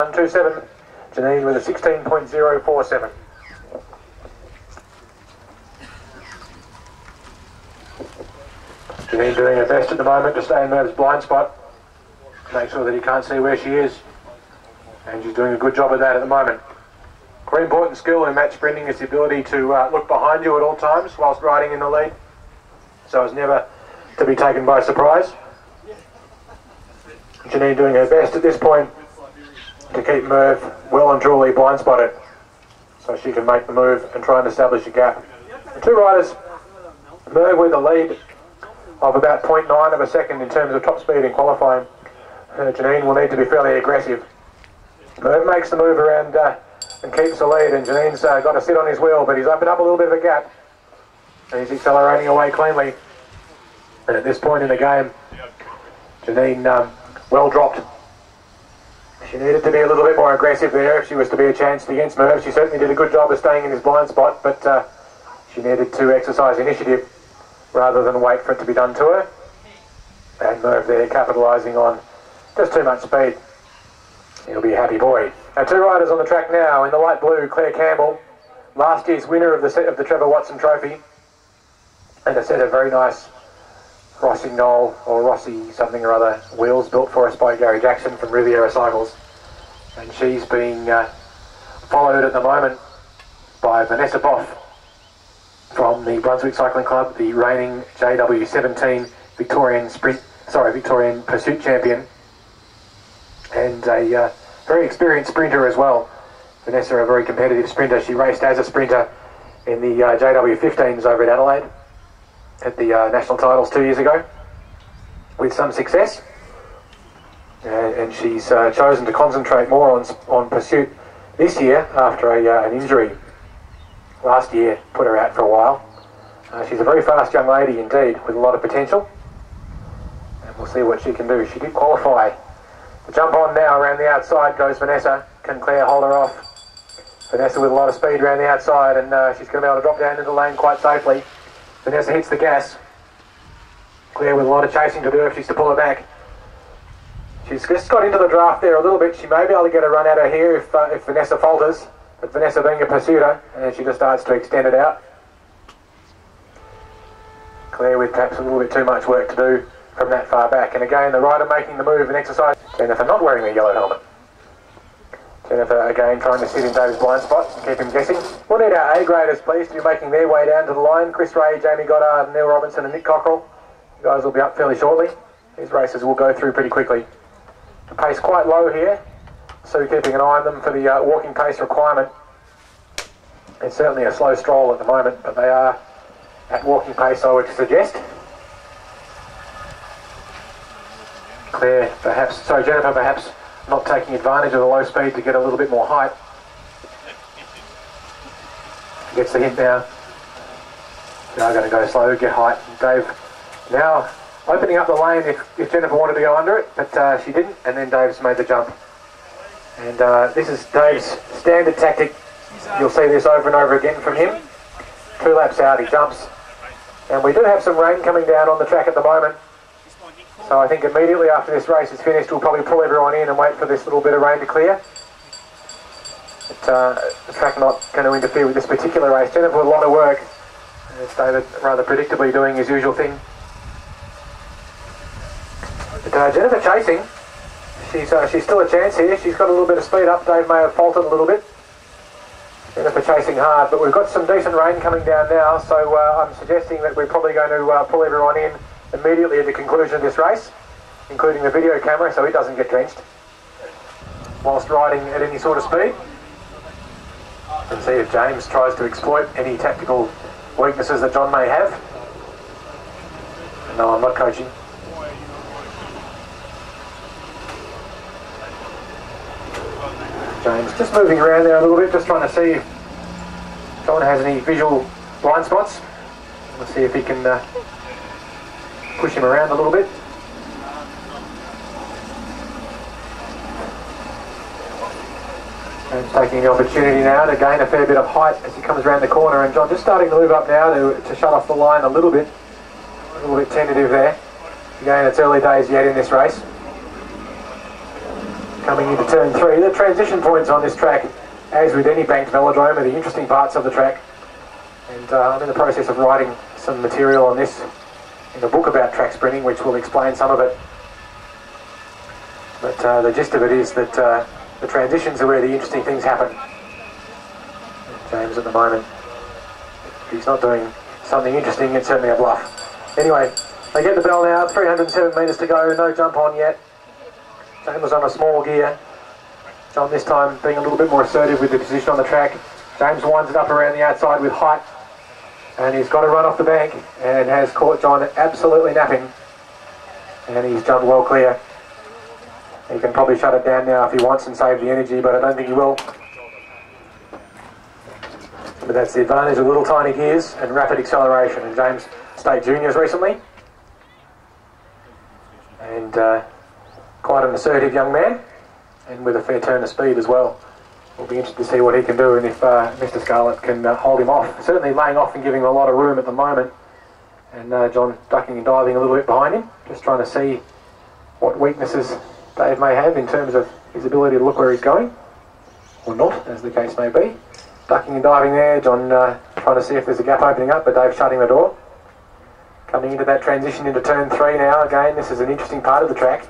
127, Janine with a 16.047. Janine doing her best at the moment to stay in Merv's blind spot, make sure that he can't see where she is, and she's doing a good job of that at the moment. Very important skill in match sprinting is the ability to look behind you at all times whilst riding in the lead, so as never to be taken by surprise. Janine doing her best at this point to keep Merv well and truly blind spotted so she can make the move and try and establish a gap. The two riders, Merv with a lead of about 0.9 of a second in terms of top speed in qualifying. Janine will need to be fairly aggressive. Merv makes the move around and keeps the lead, and Janine's got to sit on his wheel, but he's opened up a little bit of a gap and he's accelerating away cleanly. And at this point in the game, Janine well dropped. She needed to be a little bit more aggressive there if she was to be a chance against Merv. She certainly did a good job of staying in his blind spot, but she needed to exercise initiative rather than wait for it to be done to her. And Merv there capitalising on just too much speed. He'll be a happy boy. Our two riders on the track now. In the light blue, Claire Campbell, last year's winner of the Trevor Watson Trophy, and a set of very nice Rossignol or Rossi something or other wheels built for us by Gary Jackson from Riviera Cycles, and she's being followed at the moment by Vanessa Boff from the Brunswick Cycling Club, the reigning JW17 Victorian Pursuit Champion, and a very experienced sprinter as well. Vanessa, a very competitive sprinter. She raced as a sprinter in the JW15s over at Adelaide at the national titles 2 years ago with some success, and she's chosen to concentrate more on pursuit this year after an injury last year put her out for a while. She's a very fast young lady indeed with a lot of potential, and we'll see what she can do. She did qualify. The jump on now around the outside goes Vanessa. Can Claire hold her off? Vanessa with a lot of speed around the outside, and she's going to be able to drop down into the lane quite safely. Vanessa hits the gas. Claire with a lot of chasing to do if she's to pull her back. She's just got into the draft there a little bit. She may be able to get a run at her here if Vanessa falters, but Vanessa being a pursuer, and she just starts to extend it out. Claire with perhaps a little bit too much work to do from that far back. And again, the rider making the move and exercise. Jennifer not wearing a yellow helmet. Jennifer again trying to sit in David's blind spot and keep him guessing. We'll need our A graders please to be making their way down to the line. Chris Ray, Jamie Goddard, Neil Robinson and Nick Cockrell. You guys will be up fairly shortly. These races will go through pretty quickly. The pace quite low here, so keeping an eye on them for the walking pace requirement. It's certainly a slow stroll at the moment, but they are at walking pace, I would suggest. Jennifer perhaps not taking advantage of the low speed to get a little bit more height. Gets the hint now. Now going to go slow, get height. Dave now opening up the lane if Jennifer wanted to go under it, but she didn't, and then Dave's made the jump. And this is Dave's standard tactic. You'll see this over and over again from him. 2 laps out, he jumps. And we do have some rain coming down on the track at the moment. So I think immediately after this race is finished, we'll probably pull everyone in and wait for this little bit of rain to clear. But the track not going to interfere with this particular race. Jennifer with a lot of work. And it's David rather predictably doing his usual thing. But Jennifer chasing. She's still a chance here. She's got a little bit of speed up. Dave may have faltered a little bit. Jennifer chasing hard, but we've got some decent rain coming down now, so I'm suggesting that we're probably going to pull everyone in immediately at the conclusion of this race, including the video camera, so he doesn't get drenched whilst riding at any sort of speed. And see if James tries to exploit any tactical weaknesses that John may have. No, I'm not coaching. James just moving around there a little bit, just trying to see if John has any visual blind spots. Let's see if he can push him around a little bit. And taking the opportunity now to gain a fair bit of height as he comes around the corner, and John just starting to move up now to shut off the line a little bit tentative there. Again, it's early days yet in this race. Can't coming into turn 3. The transition points on this track, as with any banked velodrome, are the interesting parts of the track. And I'm in the process of writing some material on this in a book about track sprinting, which will explain some of it. But the gist of it is that the transitions are where the interesting things happen. James at the moment, if he's not doing something interesting, it's certainly a bluff. Anyway, they get the bell now, 307 metres to go, no jump on yet. James was on a small gear. John this time being a little bit more assertive with the position on the track. James winds it up around the outside with height, and he's got to run off the bank and has caught John absolutely napping, and he's jumped well clear. He can probably shut it down now if he wants and save the energy, but I don't think he will. But that's the advantage of little tiny gears and rapid acceleration. And James state juniors recently, and quite an assertive young man, and with a fair turn of speed as well. We'll be interested to see what he can do and if Mr. Scarlett can hold him off. Certainly laying off and giving him a lot of room at the moment. And John ducking and diving a little bit behind him, just trying to see what weaknesses Dave may have in terms of his ability to look where he's going, or not, as the case may be. Ducking and diving there, John trying to see if there's a gap opening up, but Dave shutting the door. Coming into that transition into turn 3 now. Again, this is an interesting part of the track.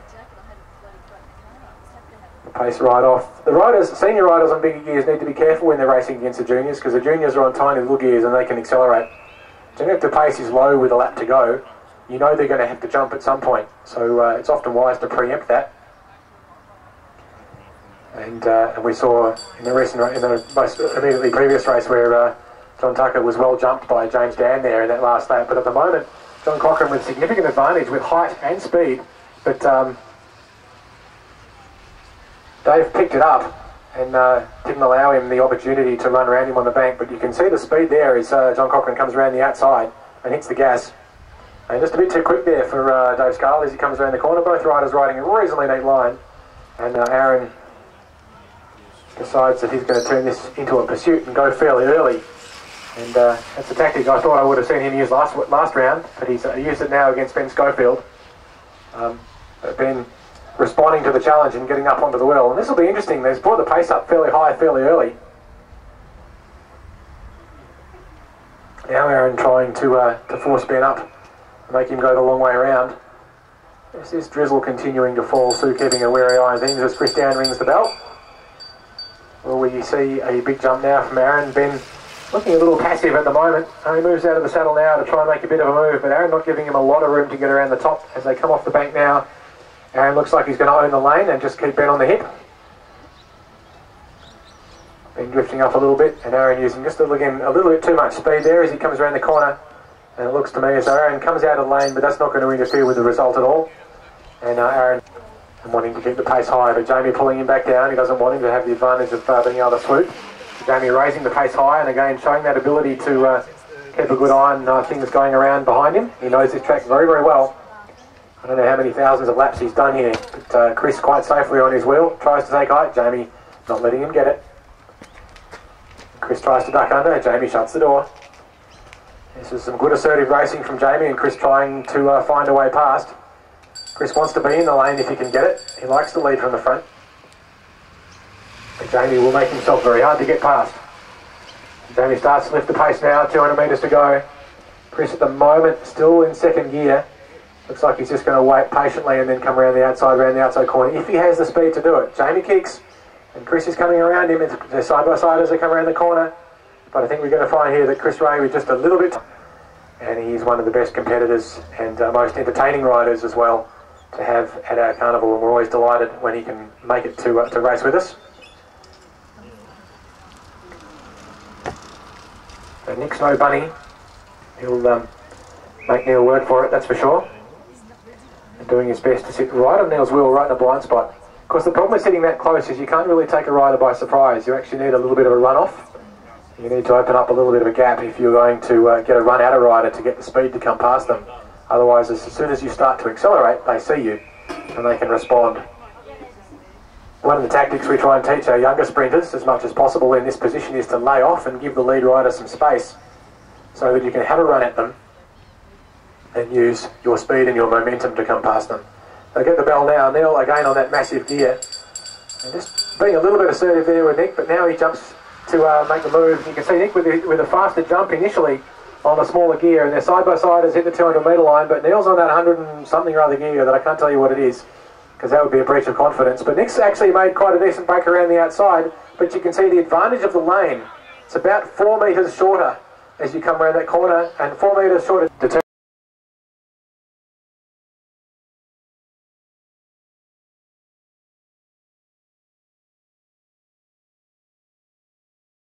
The pace right off. The riders, senior riders on bigger gears need to be careful when they're racing against the juniors, because the juniors are on tiny little gears and they can accelerate. So if the pace is low with a lap to go, you know they're going to have to jump at some point. So it's often wise to preempt that. And we saw in the most immediately previous race where John Tucker was well jumped by James Dan there in that last lap. But at the moment, John Cochran with significant advantage with height and speed. But Dave picked it up and didn't allow him the opportunity to run around him on the bank. But you can see the speed there as John Cochran comes around the outside and hits the gas. And just a bit too quick there for Dave Scarlett as he comes around the corner. Both riders riding a reasonably neat line. And Aaron decides that he's going to turn this into a pursuit and go fairly early. And that's a tactic I thought I would have seen him use last round, but he's used it now against Ben Schofield. Ben responding to the challenge and getting up onto the wheel. And this will be interesting. They've brought the pace up fairly high, fairly early. Now Aaron trying to force Ben up and make him go the long way around. This is drizzle continuing to fall. Sue keeping a wary eye on things as Chris Down rings the bell. Will we see a big jump now from Aaron? Ben looking a little passive at the moment. He moves out of the saddle now to try and make a bit of a move, but Aaron not giving him a lot of room to get around the top as they come off the bank now. Aaron looks like he's going to own the lane and just keep Ben on the hip. Ben drifting up a little bit, and Aaron using just a little bit too much speed there as he comes around the corner. And it looks to me as though Aaron comes out of the lane, but that's not going to interfere with the result at all. And Aaron wanting to keep the pace high, but Jamie pulling him back down. He doesn't want him to have the advantage of being able to swoop. Jamie raising the pace high and again showing that ability to keep a good eye on things going around behind him. He knows this track very, very well. I don't know how many thousands of laps he's done here, but Chris quite safely on his wheel, tries to take height. Jamie not letting him get it. Chris tries to duck under, Jamie shuts the door. This is some good assertive racing from Jamie, and Chris trying to find a way past. Chris wants to be in the lane if he can get it. He likes to lead from the front. But Jamie will make himself very hard to get past. Jamie starts to lift the pace now, 200 metres to go. Chris at the moment still in second gear. Looks like he's just going to wait patiently and then come around the outside corner if he has the speed to do it. Jamie kicks and Chris is coming around him. They're side by side as they come around the corner. But I think we're going to find here that Chris Ray was just a little bit, and he's one of the best competitors and most entertaining riders as well to have at our carnival, and we're always delighted when he can make it to race with us. So Nick's no bunny. He'll make Neil work for it, that's for sure. And doing his best to sit right on Neil's wheel, right in the blind spot. Of course, the problem with sitting that close is you can't really take a rider by surprise. You actually need a little bit of a run-off. You need to open up a little bit of a gap if you're going to get a run out of rider to get the speed to come past them. Otherwise, as soon as you start to accelerate, they see you and they can respond. One of the tactics we try and teach our younger sprinters as much as possible in this position is to lay off and give the lead rider some space so that you can have a run at them and use your speed and your momentum to come past them. They get the bell now. Neil again on that massive gear. And just being a little bit assertive there with Nick, but now he jumps to make the move. You can see Nick with a faster jump initially on a smaller gear, and they're side by side has hit the 200 metre line, but Neil's on that 100 and something or other gear that I can't tell you what it is, because that would be a breach of confidence. But Nick's actually made quite a decent break around the outside, but you can see the advantage of the lane. It's about 4 metres shorter as you come around that corner, and 4 metres shorter to turn.